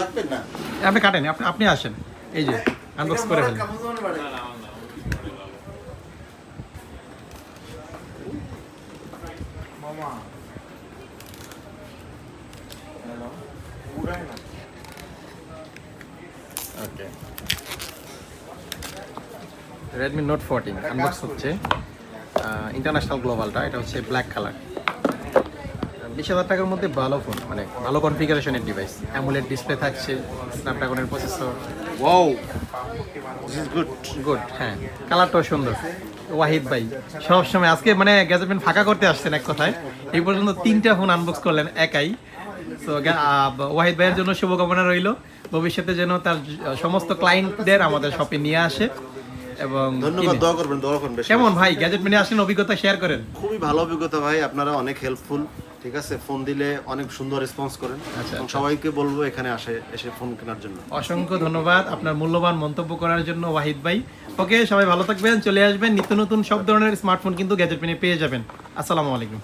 লাগবে না আপনি কাটেন, আপনি আসেন, এই যে আনবক্স করে ফেলেন। মামা হ্যালো পুরাই না ওকে, রেডমি নোট 14 আনবক্স হচ্ছে। ইন্টারন্যাশনাল গ্লোবালটা, এটা হচ্ছে ব্ল্যাক কালার। 20,000 টাকার মধ্যে ভালো ফোন, মানে ভালো কনফিগারেশনের ডিভাইস, অ্যামোলেড ডিসপ্লে থাকছে, স্ন্যাপড্রাগনের processor. Wow this is good good, হ্যাঁ, কালারটাও সুন্দর। ওয়াহিদ ভাই সবসময় আজকে মানে গ্যাজেটমেন্ট ফাঁকা করতে আসছেন এক কথায়, এই পর্যন্ত 3টা ফোন আনবক্স করলেন একাই। তো ওয়াহিদ ভাইয়ের জন্য শুভকামনা রইল, ভবিষ্যতে যেন তার সমস্ত ক্লায়েন্টদের আমাদের শপে নিয়ে আসে। এবং ধন্যবাদ, দোয়া করবেন বেশি। কেমন ভাই গ্যাজেটমেন্টে আসেন, অভিজ্ঞতা শেয়ার করেন। খুবই ভালো অভিজ্ঞতা ভাই, আপনারা অনেক হেল্পফুল, ঠিক আছে, ফোন দিলে অনেক সুন্দর রেসপন্স করেন। এবং সবাইকে বলবো এখানে এসে ফোন কেনার জন্য। অসংখ্য ধন্যবাদ আপনার মূল্যবান মন্তব্য করার জন্য ওয়াহিদ ভাই। ওকে, সবাই ভালো থাকবেন, চলে আসবেন, নিত্য নতুন সব ধরনের স্মার্টফোন কিন্তু গ্যাজেটমেন্টে পেয়ে যাবেন। আসসালামু আলাইকুম।